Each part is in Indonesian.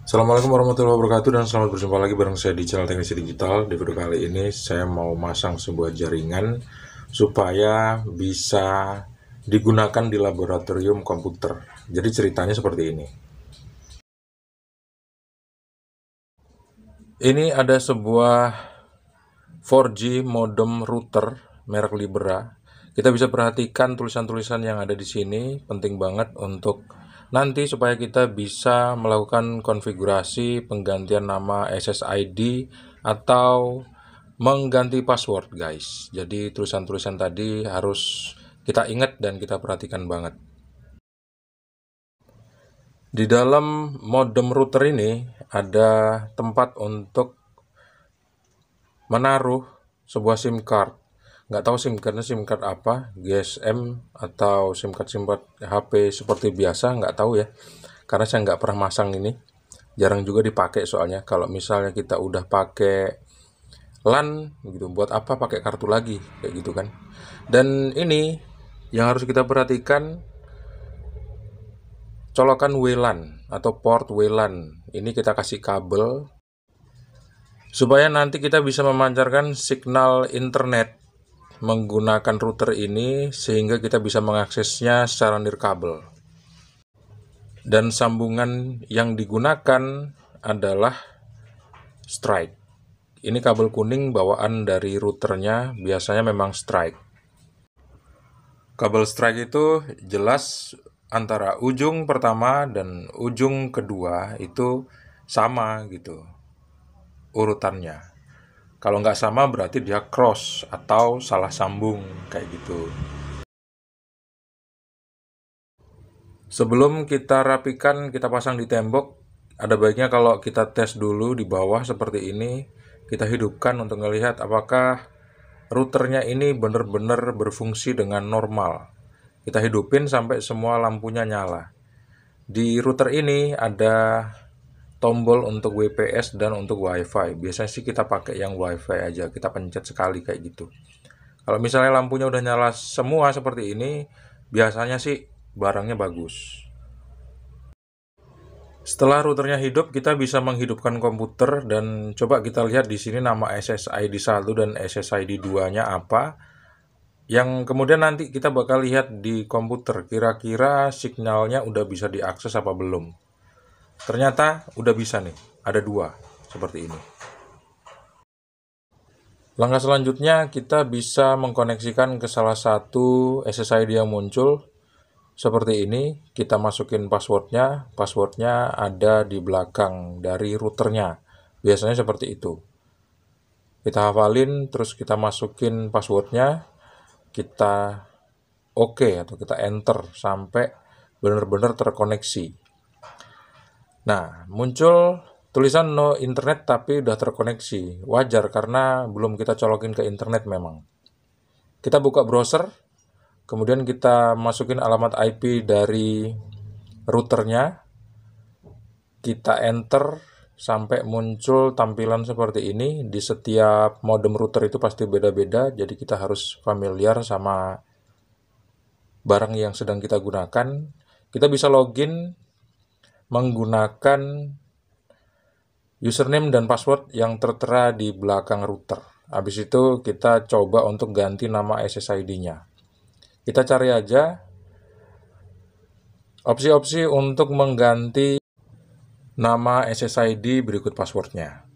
Assalamualaikum warahmatullahi wabarakatuh dan selamat berjumpa lagi bareng saya di channel Teknisi Digital. Di video kali ini saya mau masang sebuah jaringan supaya bisa digunakan di laboratorium komputer. Jadi ceritanya seperti ini. Ini ada sebuah 4G modem router merek Libera. Kita bisa perhatikan tulisan-tulisan yang ada di sini, penting banget untuk nanti supaya kita bisa melakukan konfigurasi penggantian nama SSID atau mengganti password, guys. Jadi tulisan-tulisan tadi harus kita ingat dan kita perhatikan banget. Di dalam modem router ini ada tempat untuk menaruh sebuah SIM card. Nggak tahu SIM cardnya SIM card apa, GSM atau SIM card HP seperti biasa, nggak tahu ya. Karena saya nggak pernah masang ini, jarang juga dipakai soalnya. Kalau misalnya kita udah pakai LAN gitu, buat apa pakai kartu lagi kayak gitu kan. Dan ini yang harus kita perhatikan, colokan WLAN atau port WLAN. Ini kita kasih kabel supaya nanti kita bisa memancarkan signal internet menggunakan router ini sehingga kita bisa mengaksesnya secara nirkabel. Dan sambungan yang digunakan adalah Strike. Ini kabel kuning bawaan dari routernya, biasanya memang Strike. Kabel Strike itu jelas antara ujung pertama dan ujung kedua itu sama gitu urutannya. Kalau nggak sama berarti dia cross atau salah sambung kayak gitu. Sebelum kita rapikan, kita pasang di tembok, ada baiknya kalau kita tes dulu di bawah seperti ini. Kita hidupkan untuk melihat apakah routernya ini benar-benar berfungsi dengan normal. Kita hidupin sampai semua lampunya nyala. Di router ini ada tombol untuk WPS dan untuk WiFi. Biasanya sih kita pakai yang WiFi aja, kita pencet sekali kayak gitu. Kalau misalnya lampunya udah nyala semua seperti ini, biasanya sih barangnya bagus. Setelah routernya hidup, kita bisa menghidupkan komputer dan coba kita lihat di sini nama SSID 1 dan SSID 2-nya apa. Yang kemudian nanti kita bakal lihat di komputer kira-kira signalnya udah bisa diakses apa belum. Ternyata udah bisa nih, ada 2 seperti ini. Langkah selanjutnya kita bisa mengkoneksikan ke salah satu SSID yang muncul. Seperti ini, kita masukin passwordnya ada di belakang dari routernya. Biasanya seperti itu. Kita hafalin, terus kita masukin passwordnya, kita OK atau kita enter sampai benar-benar terkoneksi. Nah, muncul tulisan no internet tapi udah terkoneksi. Wajar karena belum kita colokin ke internet memang. Kita buka browser, kemudian kita masukin alamat IP dari routernya, kita enter sampai muncul tampilan seperti ini. Di setiap modem router itu pasti beda-beda, jadi kita harus familiar sama barang yang sedang kita gunakan. Kita bisa login menggunakan username dan password yang tertera di belakang router. Habis itu kita coba untuk ganti nama SSID-nya. Kita cari aja opsi-opsi untuk mengganti nama SSID berikut passwordnya.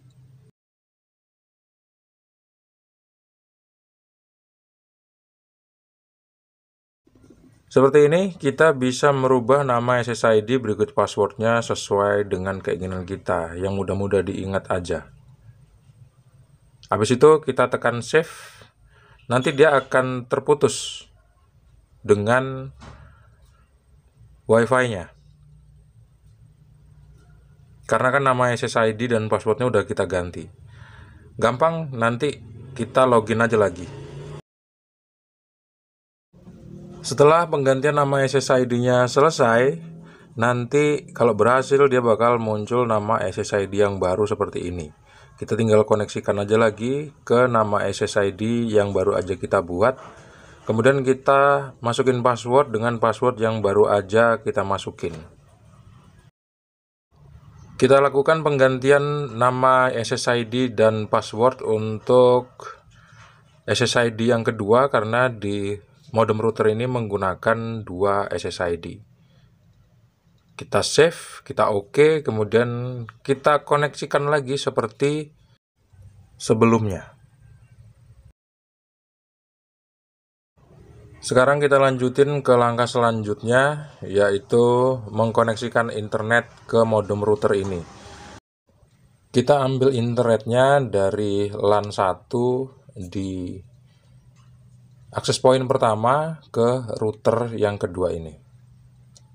Seperti ini, kita bisa merubah nama SSID berikut passwordnya sesuai dengan keinginan kita, yang mudah-mudah diingat aja. Habis itu kita tekan save, nanti dia akan terputus dengan WiFi-nya. Karena kan nama SSID dan passwordnya udah kita ganti. Gampang, nanti kita login aja lagi. Setelah penggantian nama SSID-nya selesai, nanti kalau berhasil dia bakal muncul nama SSID yang baru seperti ini. Kita tinggal koneksikan aja lagi ke nama SSID yang baru aja kita buat. Kemudian kita masukin password dengan password yang baru aja kita masukin. Kita lakukan penggantian nama SSID dan password untuk SSID yang kedua karena di modem router ini menggunakan dua SSID. Kita save, kita OK, kemudian kita koneksikan lagi seperti sebelumnya. Sekarang kita lanjutin ke langkah selanjutnya, yaitu mengkoneksikan internet ke modem router ini. Kita ambil internetnya dari LAN 1 di akses point pertama ke router yang kedua ini.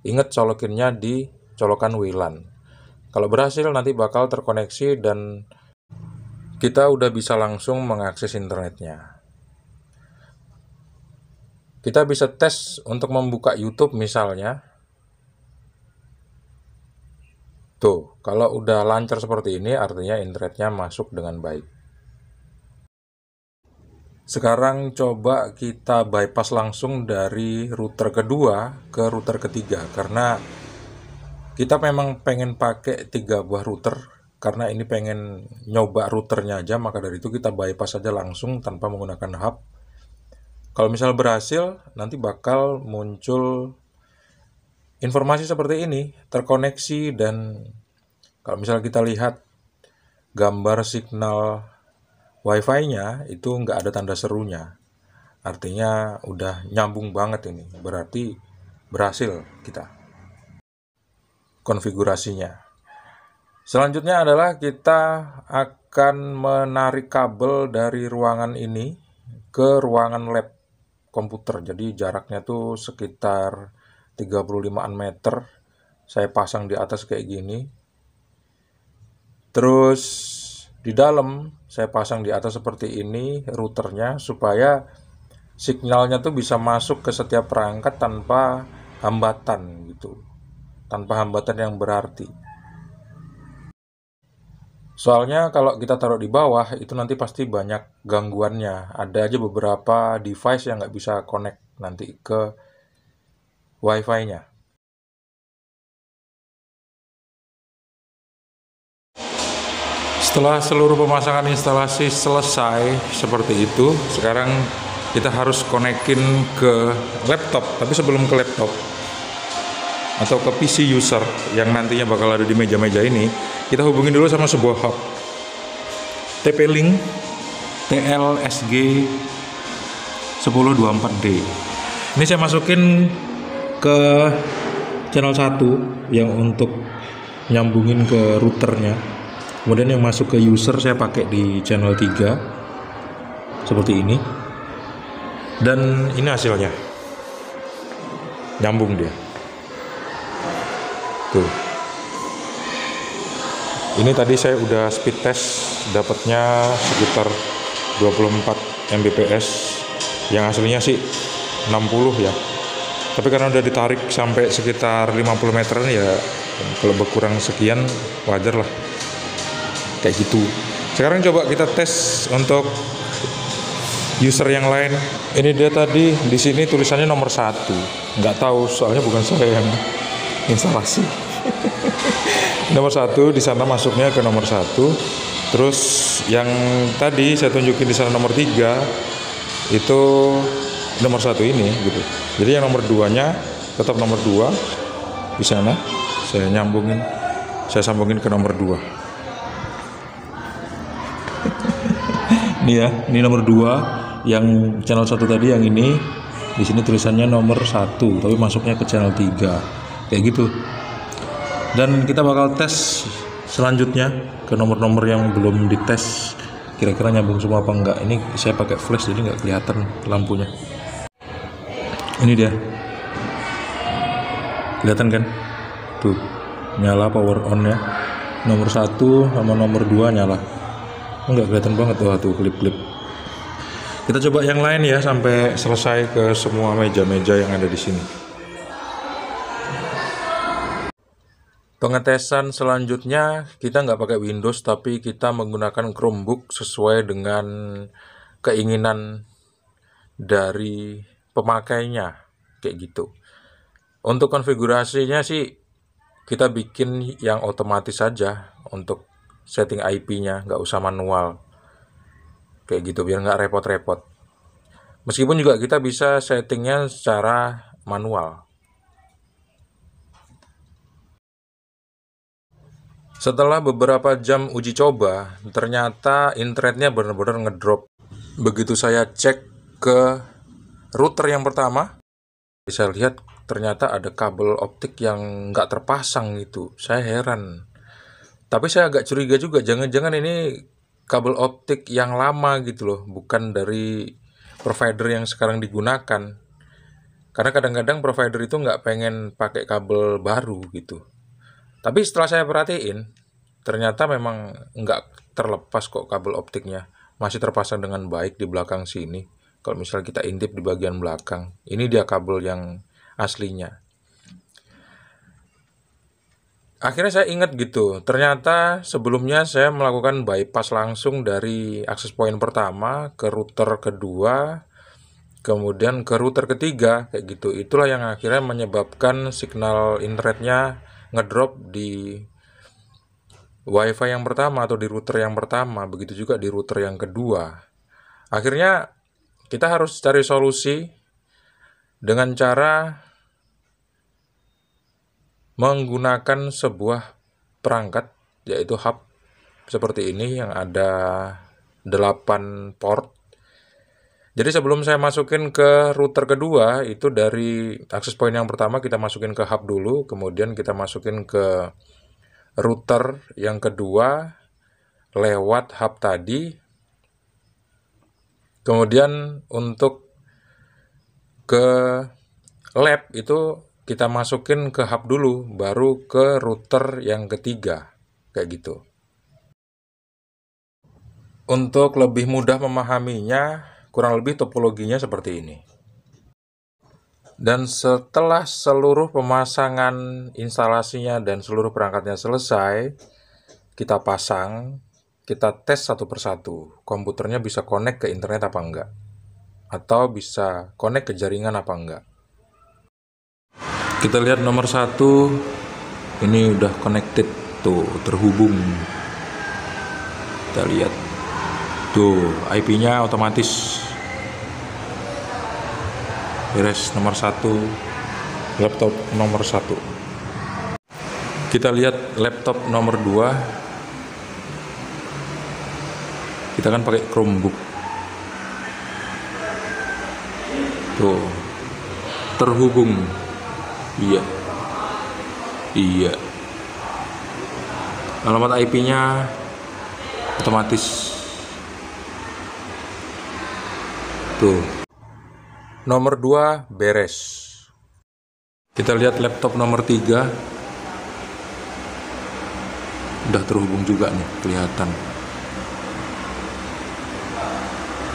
Ingat colokinnya di colokan WLAN. Kalau berhasil nanti bakal terkoneksi dan kita udah bisa langsung mengakses internetnya. Kita bisa tes untuk membuka YouTube misalnya. Tuh, kalau udah lancar seperti ini artinya internetnya masuk dengan baik. Sekarang coba kita bypass langsung dari router kedua ke router ketiga karena kita memang pengen pakai 3 buah router karena ini pengen nyoba routernya aja, maka dari itu kita bypass saja langsung tanpa menggunakan hub. Kalau misal berhasil, nanti bakal muncul informasi seperti ini, terkoneksi, dan kalau misal kita lihat gambar signal Wi-Fi-nya itu nggak ada tanda serunya. Artinya udah nyambung banget ini, berarti berhasil kita konfigurasinya. Selanjutnya adalah kita akan menarik kabel dari ruangan ini ke ruangan lab komputer. Jadi jaraknya tuh sekitar 35-an meter. Saya pasang di atas kayak gini. Terus di dalam saya pasang di atas seperti ini routernya supaya signalnya tuh bisa masuk ke setiap perangkat tanpa hambatan gitu. Tanpa hambatan yang berarti. Soalnya kalau kita taruh di bawah itu nanti pasti banyak gangguannya. Ada aja beberapa device yang nggak bisa connect nanti ke Wi-Fi-nya. Setelah seluruh pemasangan instalasi selesai seperti itu, sekarang kita harus konekin ke laptop. Tapi sebelum ke laptop atau ke PC user yang nantinya bakal ada di meja-meja ini, kita hubungin dulu sama sebuah hub TP-Link TLSG 1024D. Ini saya masukin ke channel 1 yang untuk nyambungin ke routernya. Kemudian yang masuk ke user saya pakai di channel 3 seperti ini. Dan ini hasilnya. Nyambung dia. Tuh. Ini tadi saya udah speed test, dapatnya sekitar 24 Mbps. Yang aslinya sih 60 ya. Tapi karena udah ditarik sampai sekitar 50 meteran ya, kalau berkurang sekian wajar lah. Kayak gitu. Sekarang coba kita tes untuk user yang lain. Ini dia tadi di sini tulisannya nomor 1. Nggak tahu soalnya bukan saya yang instalasi. Nomor 1 di sana masuknya ke nomor 1. Terus yang tadi saya tunjukin di sana nomor 3 itu nomor 1 ini gitu. Jadi yang nomor 2-nya tetap nomor 2 di sana. Saya sambungin ke nomor 2. Ini ya, ini nomor 2 yang channel 1 tadi, yang ini di sini tulisannya nomor 1 tapi masuknya ke channel 3 kayak gitu. Dan kita bakal tes selanjutnya ke nomor-nomor yang belum dites, kira-kira nyambung semua apa enggak. Ini saya pakai flash jadi nggak kelihatan lampunya. Ini dia, kelihatan kan tuh, nyala power on ya, nomor 1 sama nomor 2 nyala. Enggak kelihatan banget tuh klip-klip. Kita coba yang lain ya sampai selesai ke semua meja-meja yang ada di sini. Pengetesan selanjutnya kita nggak pakai Windows tapi kita menggunakan Chromebook sesuai dengan keinginan dari pemakainya kayak gitu. Untuk konfigurasinya sih kita bikin yang otomatis saja untuk setting IP-nya, nggak usah manual. Kayak gitu, biar nggak repot-repot. Meskipun juga kita bisa settingnya secara manual. Setelah beberapa jam uji coba, ternyata internetnya benar-benar ngedrop. Begitu saya cek ke router yang pertama, saya lihat ternyata ada kabel optik yang nggak terpasang gitu. Saya heran. Tapi saya agak curiga juga, jangan-jangan ini kabel optik yang lama gitu loh, bukan dari provider yang sekarang digunakan. Karena kadang-kadang provider itu nggak pengen pakai kabel baru gitu. Tapi setelah saya perhatiin, ternyata memang nggak terlepas kok kabel optiknya. Masih terpasang dengan baik di belakang sini. Kalau misalnya kita intip di bagian belakang, ini dia kabel yang aslinya. Akhirnya saya ingat gitu, ternyata sebelumnya saya melakukan bypass langsung dari akses point pertama ke router kedua, kemudian ke router ketiga, kayak gitu. Itulah yang akhirnya menyebabkan signal internetnya ngedrop di WiFi yang pertama atau di router yang pertama, begitu juga di router yang kedua. Akhirnya kita harus cari solusi dengan cara menggunakan sebuah perangkat, yaitu hub seperti ini yang ada 8 port. Jadi sebelum saya masukin ke router kedua, itu dari akses point yang pertama kita masukin ke hub dulu, kemudian kita masukin ke router yang kedua lewat hub tadi. Kemudian untuk ke lab itu kita masukin ke hub dulu, baru ke router yang ketiga, kayak gitu. Untuk lebih mudah memahaminya, kurang lebih topologinya seperti ini. Dan setelah seluruh pemasangan instalasinya dan seluruh perangkatnya selesai, kita pasang, kita tes satu persatu. Komputernya bisa connect ke internet apa enggak, atau bisa connect ke jaringan apa enggak. Kita lihat nomor 1, ini udah connected, tuh terhubung. Kita lihat, tuh IP-nya otomatis. Beres. Nomor 1, laptop nomor 1. Kita lihat laptop nomor 2. Kita kan pakai Chromebook. Tuh, terhubung. Iya. Alamat IP-nya otomatis. Tuh. Nomor 2 beres. Kita lihat laptop nomor 3. Udah terhubung juga nih, kelihatan.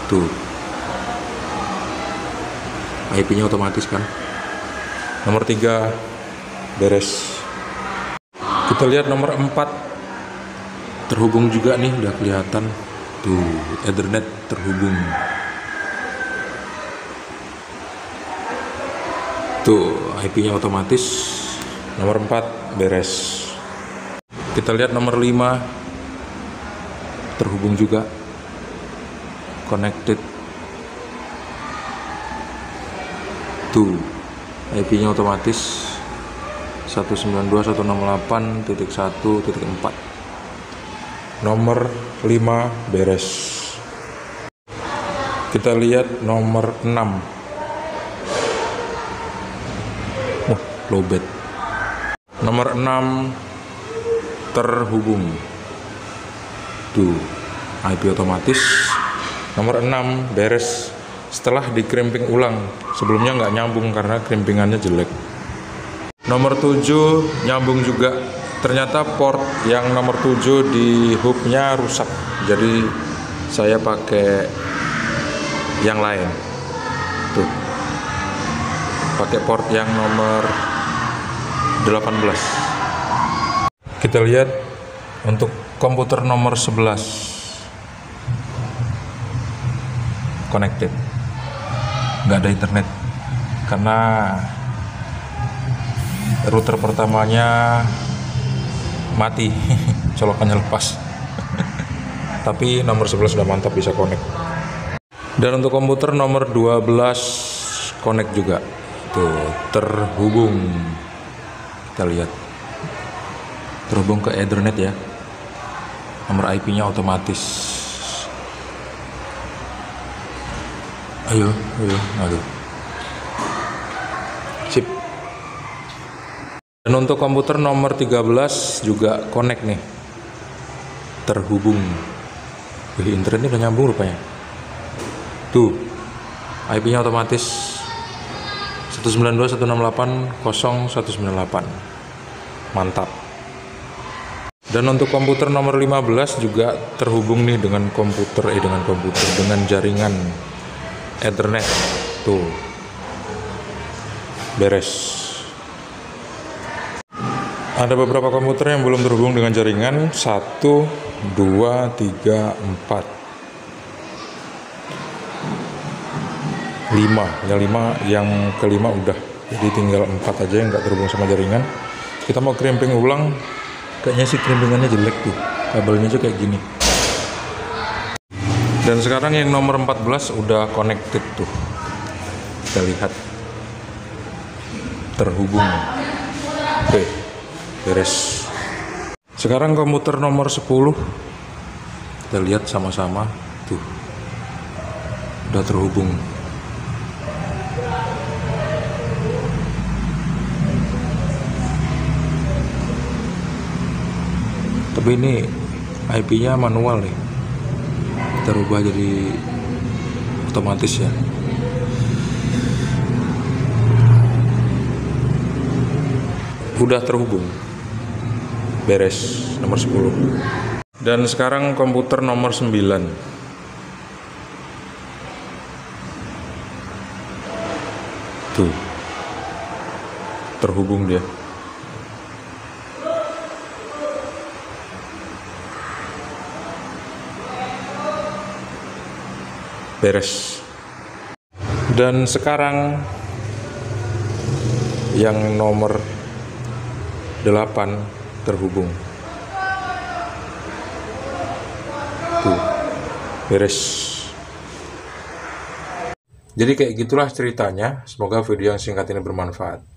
Tuh. IP-nya otomatis kan. Nomor 3 beres. Kita lihat nomor 4. Terhubung juga nih, udah kelihatan. Tuh, Ethernet terhubung. Tuh, IP-nya otomatis. Nomor 4 beres. Kita lihat nomor 5. Terhubung juga. Connected. Tuh, IP-nya otomatis 192.168.1.4. Nomor 5 beres. Kita lihat nomor 6. Lowbat. Nomor 6 terhubung. Tuh, IP otomatis. Nomor 6 beres. Setelah di-crimping ulang, sebelumnya nggak nyambung karena crimpingannya jelek. Nomor 7 nyambung juga. Ternyata port yang nomor 7 di hubnya rusak, jadi saya pakai yang lain. Tuh, pakai port yang nomor 18. Kita lihat untuk komputer nomor 11 connected, nggak ada internet karena router pertamanya mati, colokannya lepas. Tapi nomor 11 sudah mantap, bisa connect. Dan untuk komputer nomor 12 connect juga. Tuh, terhubung. Kita lihat. Terhubung ke Ethernet ya. Nomor IP-nya otomatis. Ayo. Sip. Dan untuk komputer nomor 13 juga connect nih. Terhubung. Internetnya udah nyambung rupanya. Tuh, IP-nya otomatis 192.168.0.198. Mantap. Dan untuk komputer nomor 15 juga terhubung nih dengan dengan jaringan Ethernet. Tuh. Beres. Ada beberapa komputer yang belum terhubung dengan jaringan. 1, 2, 3, 4, 5. Yang kelima udah. Jadi tinggal 4 aja yang nggak terhubung sama jaringan. Kita mau crimping ulang. Kayaknya sih crimpingannya jelek tuh. Kabelnya aja kayak gini. Dan sekarang yang nomor 14 udah connected tuh. Kita lihat. Terhubung. Oke. Beres. Sekarang komputer nomor 10. Kita lihat sama-sama tuh. Udah terhubung. Tapi ini IP-nya manual nih. Kita rubah jadi otomatis ya. Udah terhubung. Beres nomor 10. Dan sekarang komputer nomor 9. Tuh. Terhubung dia. Beres. Dan sekarang yang nomor 8 terhubung. Tuh, beres. Jadi kayak gitulah ceritanya. Semoga video yang singkat ini bermanfaat.